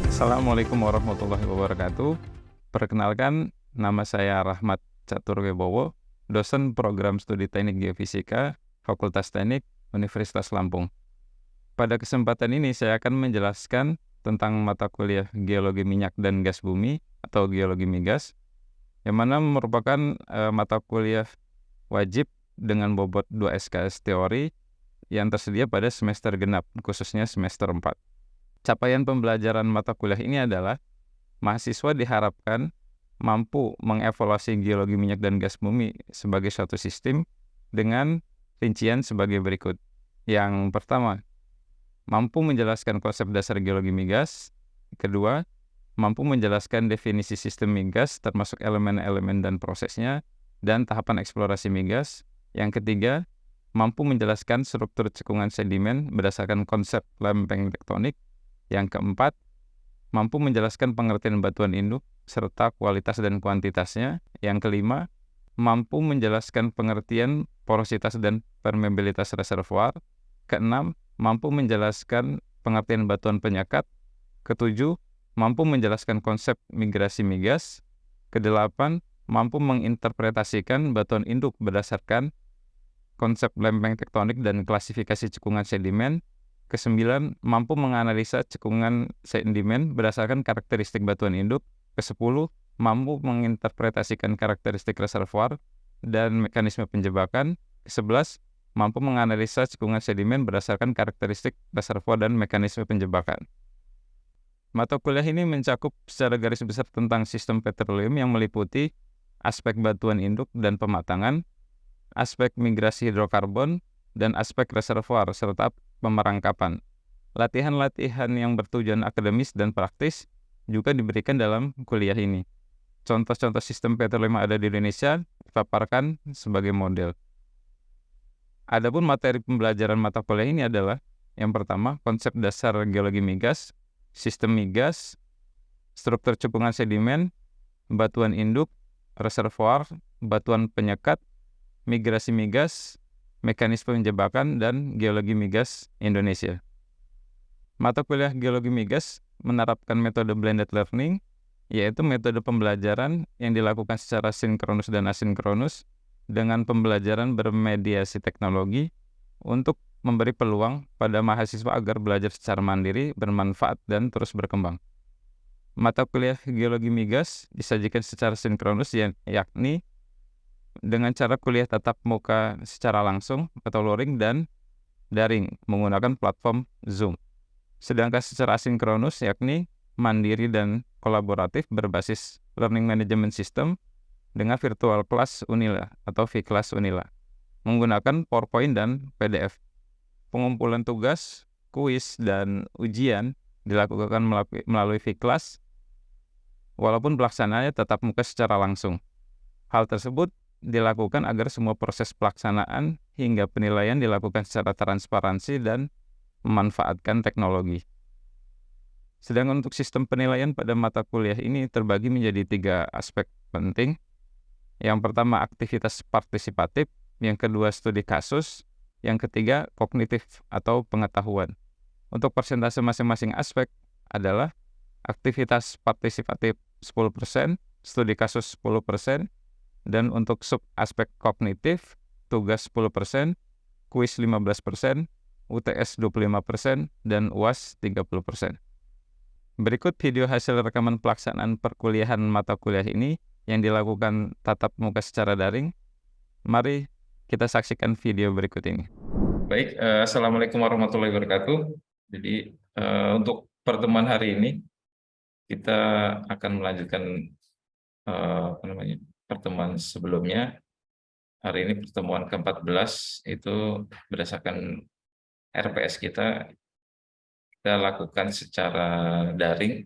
Assalamualaikum warahmatullahi wabarakatuh. Perkenalkan, nama saya Rahmat Catur Wibowo, dosen program studi Teknik Geofisika, Fakultas Teknik, Universitas Lampung. Pada kesempatan ini saya akan menjelaskan tentang mata kuliah Geologi Minyak dan Gas Bumi atau Geologi Migas, yang mana merupakan mata kuliah wajib dengan bobot 2 SKS teori yang tersedia pada semester genap, khususnya semester 4. Capaian pembelajaran mata kuliah ini adalah mahasiswa diharapkan mampu mengevaluasi geologi minyak dan gas bumi sebagai suatu sistem dengan rincian sebagai berikut. Yang pertama, mampu menjelaskan konsep dasar geologi migas. Kedua, mampu menjelaskan definisi sistem migas termasuk elemen-elemen dan prosesnya dan tahapan eksplorasi migas. Yang ketiga, mampu menjelaskan struktur cekungan sedimen berdasarkan konsep lempeng tektonik. Yang keempat, mampu menjelaskan pengertian batuan induk serta kualitas dan kuantitasnya. Yang kelima, mampu menjelaskan pengertian porositas dan permeabilitas reservoir. Keenam, mampu menjelaskan pengertian batuan penyekat. Ketujuh, mampu menjelaskan konsep migrasi migas. Kedelapan, mampu menginterpretasikan batuan induk berdasarkan konsep lempeng tektonik dan klasifikasi cekungan sedimen. Kesembilan, mampu menganalisa cekungan sedimen berdasarkan karakteristik batuan induk. Kesepuluh, mampu menginterpretasikan karakteristik reservoir dan mekanisme penjebakan. Kesebelas, mampu menganalisa cekungan sedimen berdasarkan karakteristik reservoir dan mekanisme penjebakan. Mata kuliah ini mencakup secara garis besar tentang sistem petroleum yang meliputi aspek batuan induk dan pematangan, aspek migrasi hidrokarbon, dan aspek reservoir serta pemerangkapan. Latihan-latihan yang bertujuan akademis dan praktis juga diberikan dalam kuliah ini. Contoh-contoh sistem petroleum yang ada di Indonesia dipaparkan sebagai model. Adapun materi pembelajaran mata kuliah ini adalah yang pertama, konsep dasar geologi migas, sistem migas, struktur cekungan sedimen, batuan induk, reservoir, batuan penyekat, migrasi migas, mekanisme penjebakan, dan geologi migas Indonesia. Mata kuliah geologi migas menerapkan metode blended learning, yaitu metode pembelajaran yang dilakukan secara sinkronus dan asinkronus dengan pembelajaran bermediasi teknologi untuk memberi peluang pada mahasiswa agar belajar secara mandiri, bermanfaat, dan terus berkembang. Mata kuliah geologi migas disajikan secara sinkronus, yakni dengan cara kuliah tatap muka secara langsung atau luring dan daring menggunakan platform Zoom. Sedangkan secara asinkronus yakni mandiri dan kolaboratif berbasis Learning Management System dengan Virtual Class Unila atau vClass Unila menggunakan PowerPoint dan PDF. Pengumpulan tugas, kuis, dan ujian dilakukan melalui vClass walaupun pelaksanaannya tatap muka secara langsung. Hal tersebut dilakukan agar semua proses pelaksanaan hingga penilaian dilakukan secara transparansi dan memanfaatkan teknologi. Sedangkan untuk sistem penilaian pada mata kuliah ini terbagi menjadi 3 aspek penting. Yang pertama, aktivitas partisipatif. Yang kedua, studi kasus. Yang ketiga, kognitif atau pengetahuan. Untuk persentase masing-masing aspek adalah aktivitas partisipatif 10%, studi kasus 10%, dan untuk sub aspek kognitif, tugas 10%, kuis 15%, UTS 25%, dan UAS 30%. Berikut video hasil rekaman pelaksanaan perkuliahan mata kuliah ini yang dilakukan tatap muka secara daring. Mari kita saksikan video berikut ini. Baik, Assalamualaikum warahmatullahi wabarakatuh. Jadi untuk pertemuan hari ini kita akan melanjutkan pertemuan sebelumnya. Hari ini pertemuan ke-14 itu berdasarkan RPS kita lakukan secara daring,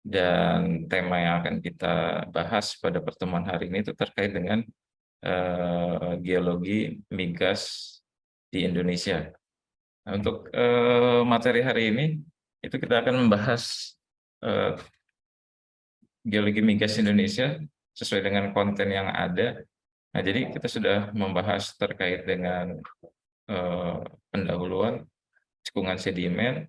dan tema yang akan kita bahas pada pertemuan hari ini itu terkait dengan geologi migas di Indonesia. Nah, untuk materi hari ini itu kita akan membahas geologi migas Indonesia sesuai dengan konten yang ada. Nah, jadi kita sudah membahas terkait dengan pendahuluan cekungan sedimen,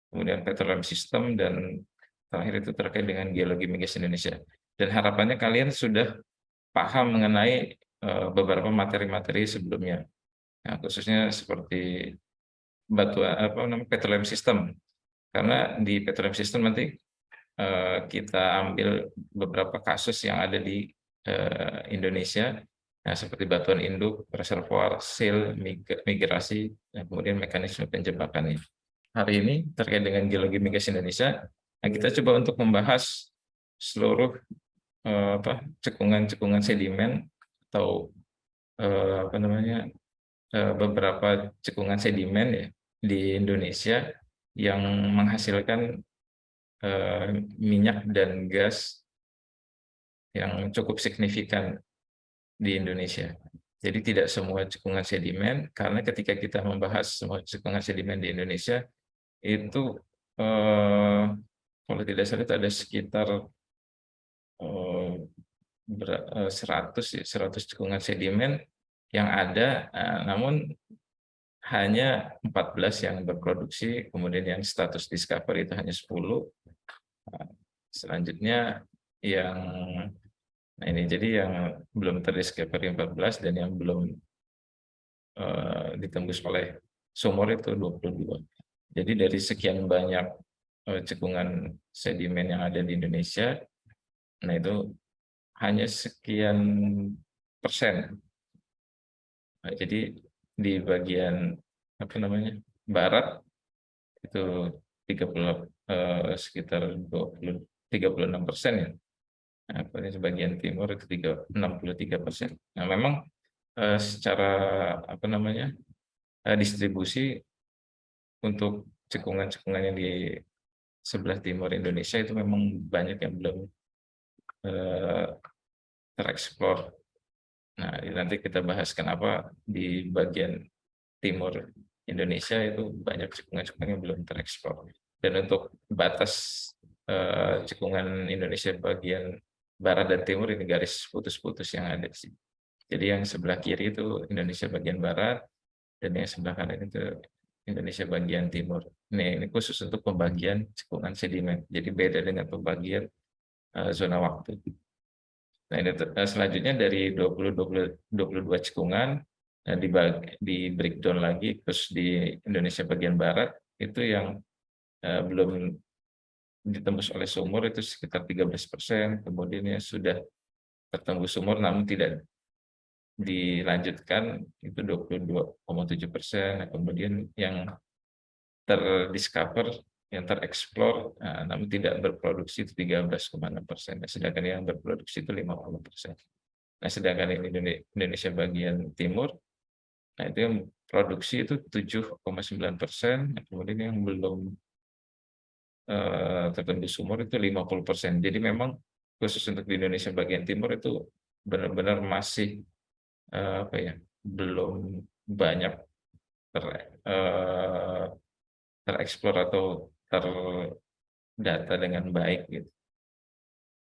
kemudian petroleum system, dan terakhir itu terkait dengan geologi migas Indonesia. Dan harapannya kalian sudah paham mengenai beberapa materi-materi sebelumnya. Nah, khususnya seperti petroleum system. Karena di petroleum system nanti kita ambil beberapa kasus yang ada di Indonesia, nah, seperti batuan induk, reservoir, seal, migrasi, dan kemudian mekanisme penjebakannya. Hari ini terkait dengan geologi migas Indonesia, nah, kita coba untuk membahas seluruh cekungan-cekungan sedimen atau beberapa cekungan sedimen ya di Indonesia yang menghasilkan minyak dan gas yang cukup signifikan di Indonesia. Jadi tidak semua cekungan sedimen, karena ketika kita membahas semua cekungan sedimen di Indonesia, itu kalau tidak salah itu ada sekitar 100 cekungan sedimen yang ada, namun hanya 14 yang berproduksi, kemudian yang status discovery itu hanya 10. Selanjutnya yang ini jadi yang belum terdiscovery 14 dan yang belum ditembus oleh sumur itu 22. Jadi dari sekian banyak cekungan sedimen yang ada di Indonesia, nah itu hanya sekian persen. Nah, jadi di bagian barat itu 30 sekitar 36% ya. Nah, bagian timur itu 63%. Nah, memang secara distribusi untuk cekungan-cekungan yang di sebelah timur Indonesia itu memang banyak yang belum tereksplor. Nah, nanti kita bahas kenapa di bagian timur Indonesia itu banyak cekungan-cekungan yang belum tereksplor. Dan untuk batas cekungan Indonesia bagian barat dan timur ini garis putus-putus yang ada di sini. Jadi yang sebelah kiri itu Indonesia bagian barat, dan yang sebelah kanan itu Indonesia bagian timur. Ini khusus untuk pembagian cekungan sedimen. Jadi beda dengan pembagian zona waktu. Nah, ini selanjutnya dari 22 cekungan di breakdown lagi, terus di Indonesia bagian barat itu yang belum ditembus oleh sumur itu sekitar 13%, kemudian yang sudah tertembus sumur namun tidak dilanjutkan itu 22,7%, kemudian yang terdiscover, yang tereksplor, namun tidak berproduksi itu 13,6%, sedangkan yang berproduksi itu 50%. Nah, sedangkan Indonesia bagian timur, nah itu yang produksi itu 7,9%, kemudian yang belum tertembus sumur itu 50%. Jadi memang khusus untuk di Indonesia bagian timur itu benar-benar masih belum banyak tereksplor atau terdata dengan baik gitu.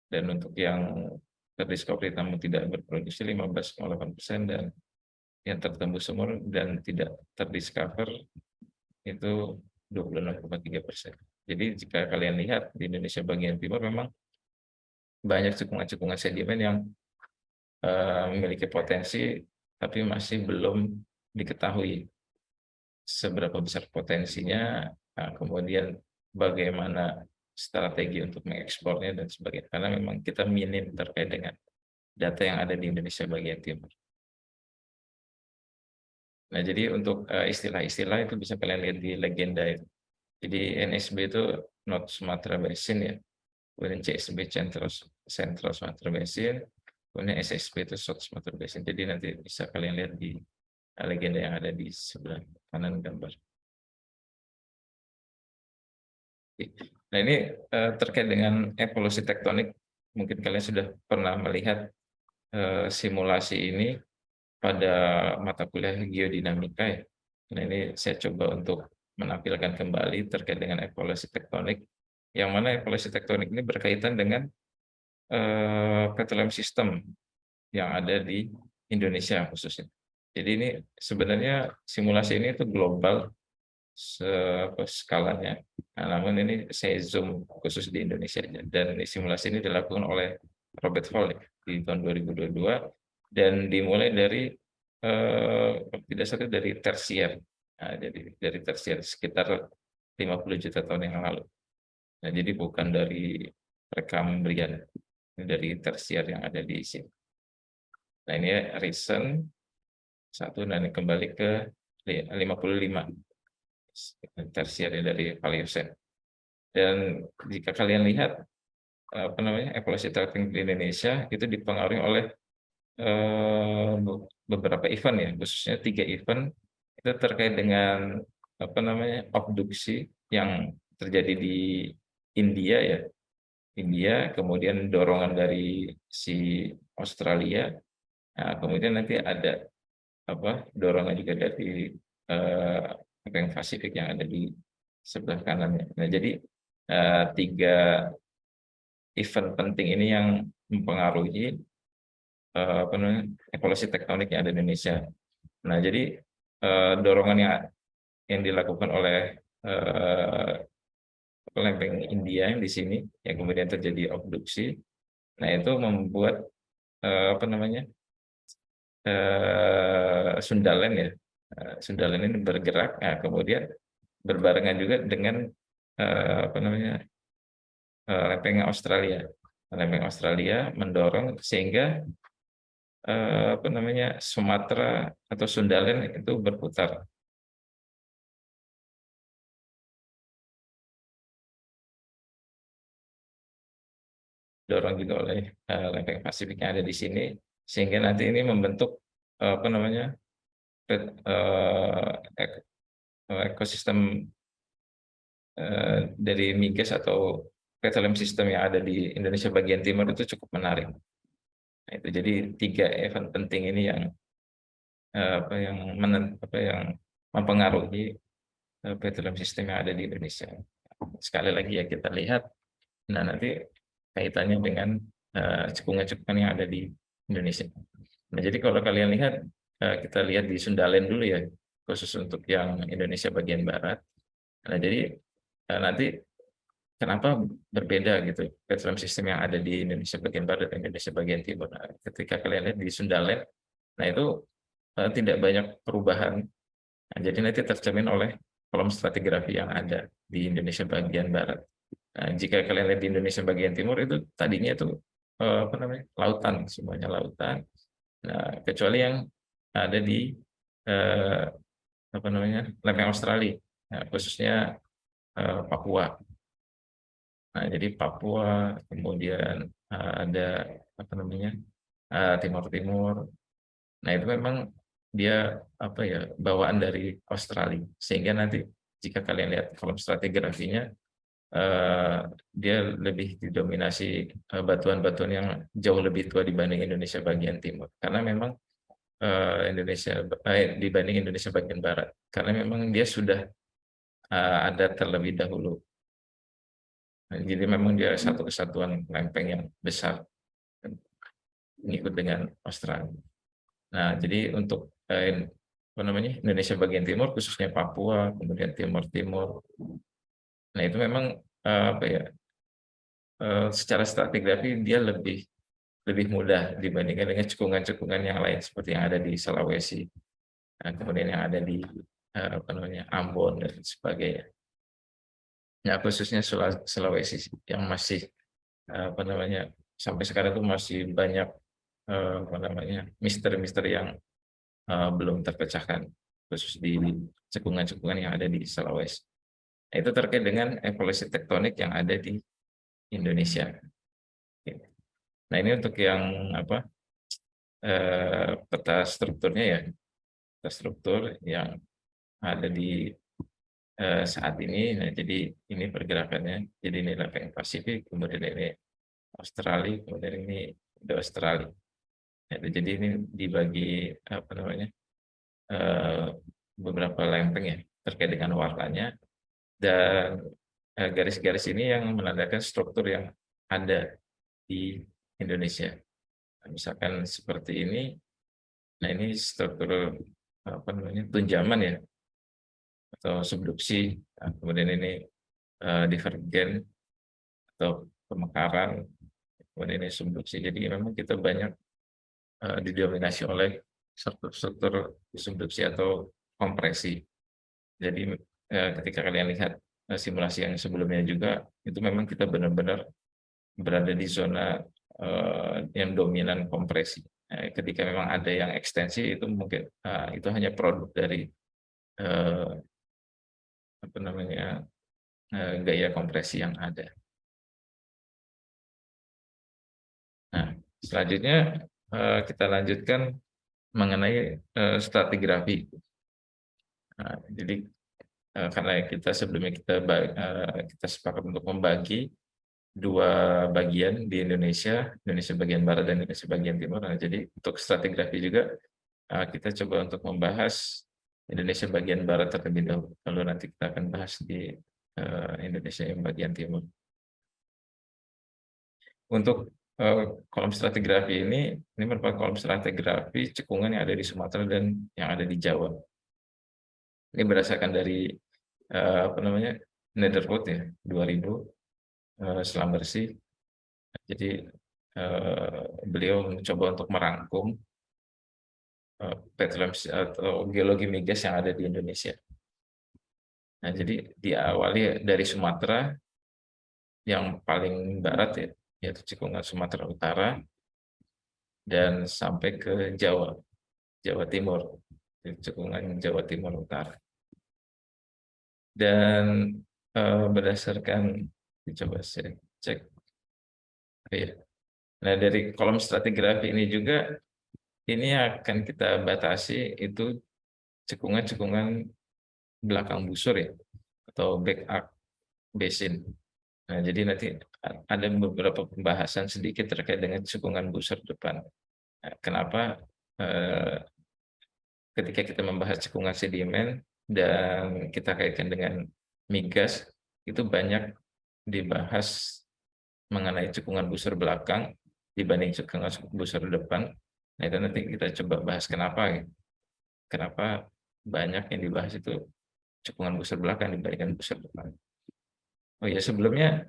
Dan untuk yang terdiscovery namun tidak berproduksi 15,8%, dan yang tertembus sumur dan tidak terdiscover itu 26,3%. Jadi jika kalian lihat di Indonesia bagian timur memang banyak cekungan-cekungan sedimen yang memiliki potensi tapi masih belum diketahui seberapa besar potensinya, kemudian bagaimana strategi untuk mengekspornya dan sebagainya. Karena memang kita minim terkait dengan data yang ada di Indonesia bagian timur. Nah, jadi untuk istilah-istilah itu bisa kalian lihat di legenda itu. Jadi NSB itu North Sumatra Basin ya, kemudian CSB Central Sumatra Basin, kemudian SSB itu South Sumatra Basin. Jadi nanti bisa kalian lihat di legenda yang ada di sebelah kanan gambar. Nah, ini terkait dengan evolusi tektonik. Mungkin kalian sudah pernah melihat simulasi ini pada mata kuliah geodinamika ya. Nah, ini saya coba untuk menampilkan kembali terkait dengan evolusi tektonik, yang mana evolusi tektonik ini berkaitan dengan petroleum system yang ada di Indonesia khususnya. Jadi ini sebenarnya simulasi ini itu global, skalanya. Nah, namun ini saya zoom khusus di Indonesia aja. Dan simulasi ini dilakukan oleh Robert Hall ya, di tahun 2022 dan dimulai dari tidak salah dari tersier. Nah, jadi dari tersier sekitar 50 juta tahun yang lalu. Nah, jadi bukan dari Precambrian, ini dari tersier yang ada di sini. Nah, ini recent satu, dan kembali ke 55 tersier dari Paleocene. Dan jika kalian lihat evolusi tektonik di Indonesia itu dipengaruhi oleh beberapa event ya, khususnya 3 event itu terkait dengan abduksi yang terjadi di India ya, kemudian dorongan dari si Australia, nah, kemudian nanti ada dorongan juga dari Pasifik yang ada di sebelah kanannya. Nah, jadi 3 event penting ini yang mempengaruhi evolusi tektonik yang ada di Indonesia. Nah, jadi dorongan yang dilakukan oleh lempeng India yang di sini, yang kemudian terjadi abduksi. Nah, itu membuat Sundaland ya, Sundaland ini bergerak. Nah, kemudian berbarengan juga dengan lempeng Australia. Lempeng Australia mendorong sehingga Sumatera atau Sundaland itu berputar. Dorong juga oleh lempeng Pasifik yang ada di sini, sehingga nanti ini membentuk ekosistem dari migas atau petroleum system yang ada di Indonesia bagian timur itu cukup menarik. Nah, itu jadi 3 event penting ini yang yang mempengaruhi petroleum system yang ada di Indonesia. Sekali lagi ya kita lihat, nah nanti kaitannya dengan cekungan-cekungan yang ada di Indonesia. Nah, jadi kalau kalian lihat, kita lihat di Sundaland dulu ya, khusus untuk yang Indonesia bagian barat. Nah, jadi nanti kenapa berbeda gitu petroleum system yang ada di Indonesia bagian barat dan Indonesia bagian timur. Nah, ketika kalian lihat di Sundaland, nah itu tidak banyak perubahan. Nah, jadi nanti tercermin oleh kolom stratigrafi yang ada di Indonesia bagian barat. Nah, jika kalian lihat di Indonesia bagian timur itu tadinya itu lautan, semuanya lautan. Nah, kecuali yang ada di eh, lempeng Australia, nah, khususnya Papua. Nah, jadi Papua, kemudian ada Timur Timur. Nah, itu memang dia bawaan dari Australia, sehingga nanti jika kalian lihat kolom stratigrafinya, dia lebih didominasi batuan-batuan yang jauh lebih tua dibanding Indonesia bagian timur, karena memang dibanding Indonesia bagian barat, karena memang dia sudah ada terlebih dahulu. Nah, jadi memang dia satu kesatuan lempeng yang besar, mengikut dengan Australia. Nah, jadi untuk Indonesia bagian timur, khususnya Papua, kemudian Timur Timur. Nah, itu memang secara stratigrafi dia lebih mudah dibandingkan dengan cekungan-cekungan yang lain seperti yang ada di Sulawesi, kemudian yang ada di Ambon dan sebagainya. Ya, khususnya Sulawesi yang masih sampai sekarang itu masih banyak misteri-misteri yang belum terpecahkan, khusus di cekungan-cekungan yang ada di Sulawesi. Nah, itu terkait dengan evolusi tektonik yang ada di Indonesia. Nah, ini untuk yang peta strukturnya ya, peta struktur yang ada di saat ini. Nah, jadi ini pergerakannya. Jadi ini lempeng Pasifik, kemudian ini Australia, kemudian ini Australia. Nah, jadi ini dibagi beberapa lempeng ya terkait dengan warnanya, dan garis-garis ini yang menandakan struktur yang ada di Indonesia. Nah, misalkan seperti ini, nah ini struktur tunjaman ya, atau subduksi, kemudian ini divergen atau pemekaran, kemudian ini subduksi. Jadi memang kita banyak didominasi oleh struktur subduksi atau kompresi. Jadi ketika kalian lihat simulasi yang sebelumnya juga, itu memang kita benar-benar berada di zona yang dominan kompresi. Ketika memang ada yang ekstensi, itu mungkin itu hanya produk dari gaya kompresi yang ada. Nah, selanjutnya kita lanjutkan mengenai stratigrafi. Nah, jadi karena kita sebelumnya kita sepakat untuk membagi dua bagian di Indonesia bagian barat dan Indonesia bagian timur. Nah, jadi untuk stratigrafi juga kita coba untuk membahas Indonesia bagian barat terlebih dahulu. Lalu nanti kita akan bahas di Indonesia yang bagian timur. Untuk kolom stratigrafi ini merupakan kolom stratigrafi cekungan yang ada di Sumatera dan yang ada di Jawa. Ini berdasarkan dari Netherwood ya 2000 selam bersih. Jadi beliau mencoba untuk merangkum petroleum atau geologi migas yang ada di Indonesia. Nah, jadi diawali dari Sumatera yang paling barat ya, yaitu cekungan Sumatera Utara, dan sampai ke Jawa Timur, cekungan Jawa Timur Utara. Dan berdasarkan, coba saya cek. Ya. Nah, dari kolom stratigrafi ini juga, ini akan kita batasi itu cekungan-cekungan belakang busur ya, atau back arc basin. Nah, jadi nanti ada beberapa pembahasan sedikit terkait dengan cekungan busur depan. Nah, kenapa ketika kita membahas cekungan sedimen dan kita kaitkan dengan migas, itu banyak dibahas mengenai cekungan busur belakang dibanding cekungan busur depan. Nah, itu nanti kita coba bahas kenapa banyak yang dibahas itu cekungan busur belakang dibandingkan busur depan. Oh ya, sebelumnya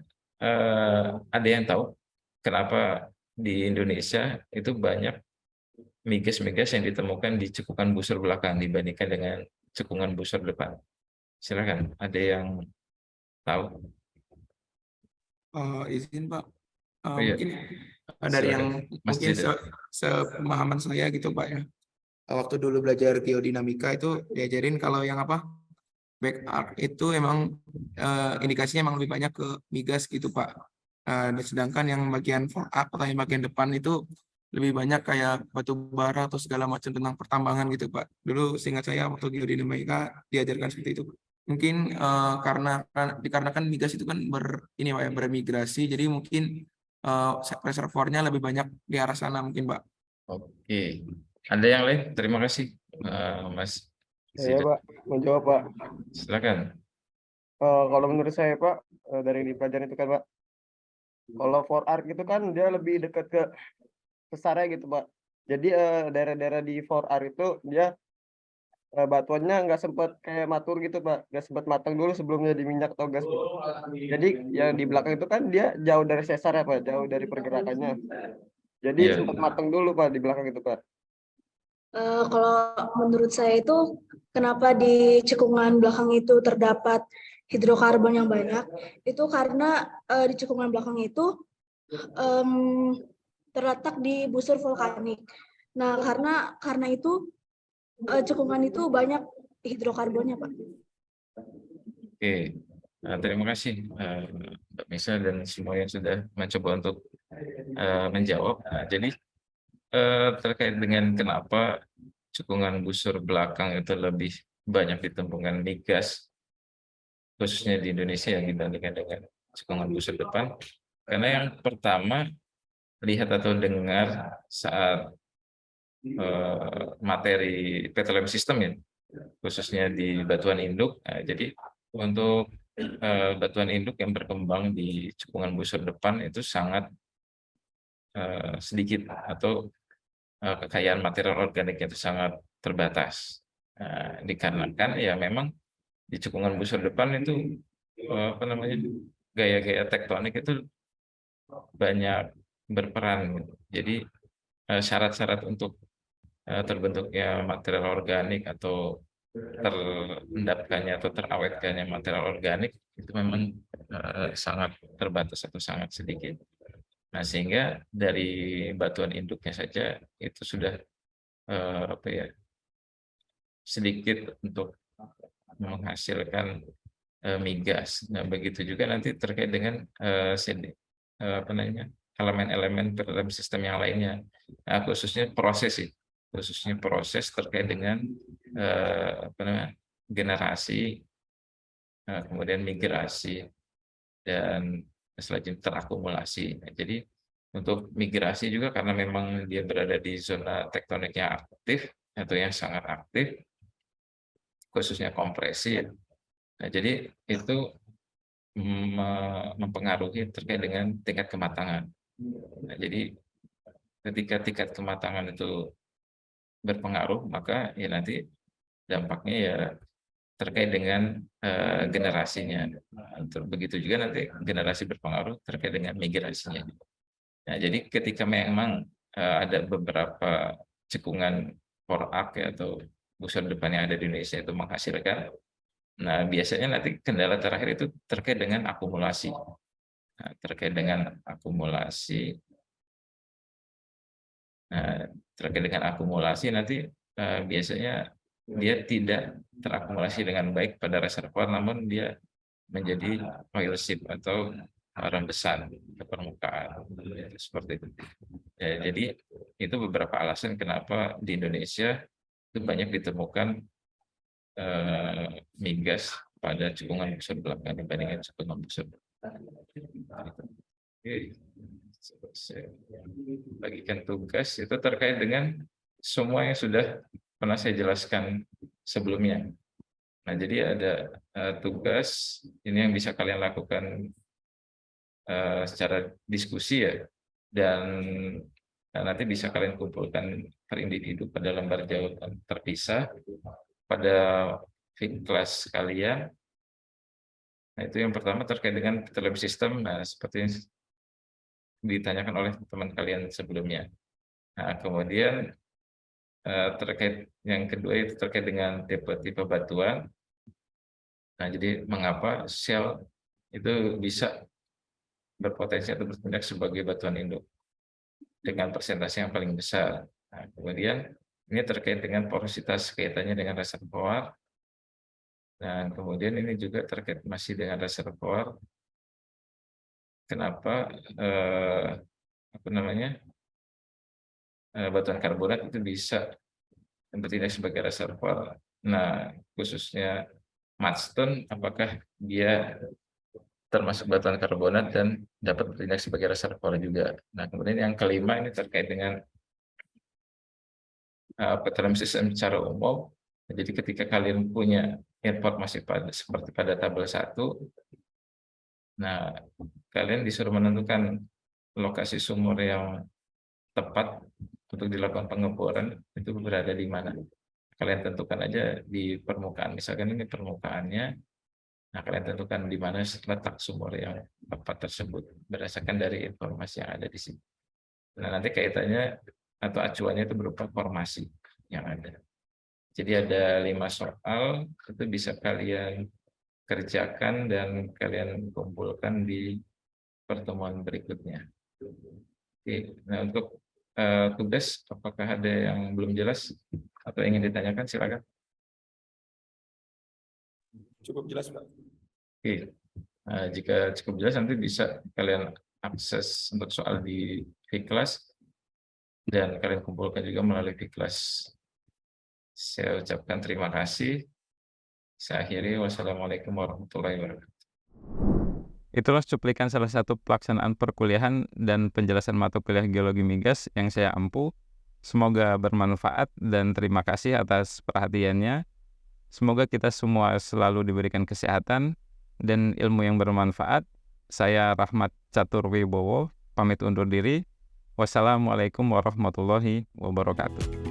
ada yang tahu kenapa di Indonesia itu banyak migas-migas yang ditemukan di cekungan busur belakang dibandingkan dengan cekungan busur depan? Silakan, ada yang tahu? Izin Pak, Oh iya, mungkin dari silakan. yang Mas mungkin Jeda. sepemahaman saya gitu Pak ya. Waktu dulu belajar geodinamika itu diajarin kalau yang apa back arc itu emang indikasinya emang lebih banyak ke migas gitu Pak. Sedangkan yang bagian fore arc atau yang bagian depan itu lebih banyak kayak batu bara atau segala macam tentang pertambangan gitu Pak. Dulu seingat saya waktu geodinamika diajarkan seperti itu. Mungkin dikarenakan migas itu kan ini Pak ya, bermigrasi, jadi mungkin reservoirnya lebih banyak di arah sana mungkin Pak. Oke, ada yang lain? Terima kasih, Mas Saya Zida. Pak, menjawab Pak. Silakan. Kalau menurut saya Pak, dari yang dipelajari itu kan Pak, kalau for arc itu kan dia lebih dekat ke sesarnya gitu Pak. Jadi daerah-daerah di for arc itu dia batuannya nggak sempat kayak matur gitu Pak, nggak sempat matang dulu sebelumnya di minyak atau gas gitu. Jadi yang di belakang itu kan dia jauh dari sesar ya Pak, jauh dari pergerakannya. Jadi Iya. sempat matang dulu Pak di belakang itu Pak. Kalau menurut saya itu kenapa di cekungan belakang itu terdapat hidrokarbon yang banyak, itu karena di cekungan belakang itu terletak di busur vulkanik. Nah, karena itu cekungan itu banyak hidrokarbonnya, Pak. Oke, terima kasih Mbak Misa dan semua yang sudah mencoba untuk menjawab. Nah, jadi terkait dengan kenapa cekungan busur belakang itu lebih banyak ditemukan migas, khususnya di Indonesia yang dibandingkan dengan cekungan busur depan. Karena yang pertama, lihat atau dengar saat materi petroleum system ya, khususnya di batuan induk. Nah, jadi untuk batuan induk yang berkembang di cekungan busur depan itu sangat sedikit, atau kekayaan material organiknya itu sangat terbatas. Dikarenakan ya memang di cekungan busur depan itu gaya-gaya tektonik itu banyak berperan gitu. Jadi syarat-syarat untuk terbentuknya material organik atau terendapkannya atau terawetkannya material organik itu memang sangat terbatas atau sangat sedikit. Nah, sehingga dari batuan induknya saja itu sudah sedikit untuk menghasilkan migas. Nah, begitu juga nanti terkait dengan elemen-elemen dalam sistem yang lainnya. Nah, khususnya proses terkait dengan generasi, kemudian migrasi, dan selanjutnya terakumulasi. Nah, jadi untuk migrasi juga karena memang dia berada di zona tektonik yang aktif atau yang sangat aktif, khususnya kompresi. Nah, jadi itu mempengaruhi terkait dengan tingkat kematangan. Nah, jadi ketika tingkat kematangan itu berpengaruh, maka ya nanti dampaknya ya terkait dengan generasinya. Begitu juga nanti generasi berpengaruh terkait dengan migrasinya. Nah, jadi ketika memang ada beberapa cekungan core arc atau busur depan yang ada di Indonesia itu menghasilkan, nah biasanya nanti kendala terakhir itu terkait dengan akumulasi. Nah, terkait dengan akumulasi. Nah, terkait dengan akumulasi nanti biasanya dia tidak terakumulasi dengan baik pada reservoir, namun dia menjadi oil seep atau rembesan ke permukaan, seperti itu. Ya, jadi itu beberapa alasan kenapa di Indonesia itu banyak ditemukan migas pada cekungan busur belakang dibandingkan cekungan busur depan. Oke. Saya bagikan tugas itu terkait dengan semua yang sudah pernah saya jelaskan sebelumnya. Nah, jadi ada tugas ini yang bisa kalian lakukan secara diskusi ya, dan nanti bisa kalian kumpulkan per individu pada lembar jawaban terpisah pada kelas kalian. Nah, itu yang pertama terkait dengan dalam sistem. Nah, seperti yang ditanyakan oleh teman kalian sebelumnya. Nah, kemudian terkait yang kedua itu terkait dengan tipe-tipe batuan. Nah, jadi mengapa sel itu bisa berpotensi atau bertindak sebagai batuan induk dengan persentase yang paling besar. Nah, kemudian ini terkait dengan porositas kaitannya dengan reservoir. Dan kemudian ini juga terkait masih dengan reservoir. Kenapa batuan karbonat itu bisa bertindak sebagai reservoir? Nah, khususnya mudstone, apakah dia termasuk batuan karbonat dan dapat bertindak sebagai reservoir juga? Nah, kemudian yang kelima ini terkait dengan dalam sistem secara umum. Jadi ketika kalian punya informasi seperti pada tabel 1, nah kalian disuruh menentukan lokasi sumur yang tepat untuk dilakukan pengeboran itu berada di mana. Kalian tentukan aja di permukaan, misalkan ini permukaannya, nah kalian tentukan di mana letak sumur yang tepat tersebut berdasarkan dari informasi yang ada di sini. Nah, nanti kaitannya atau acuannya itu berupa formasi yang ada. Jadi ada 5 soal, itu bisa kalian kerjakan dan kalian kumpulkan di pertemuan berikutnya. Oke, nah untuk tugas, apakah ada yang belum jelas atau ingin ditanyakan, silakan. Cukup jelas, Pak. Oke, nah, jika cukup jelas nanti bisa kalian akses untuk soal di Vkelas dan kalian kumpulkan juga melalui Vkelas. Saya ucapkan terima kasih. Saya akhiri. Wassalamualaikum warahmatullahi wabarakatuh. Itulah cuplikan salah satu pelaksanaan perkuliahan dan penjelasan mata kuliah geologi migas yang saya ampu. Semoga bermanfaat dan terima kasih atas perhatiannya. Semoga kita semua selalu diberikan kesehatan dan ilmu yang bermanfaat. Saya Rahmat Catur Wibowo, pamit undur diri. Wassalamualaikum warahmatullahi wabarakatuh.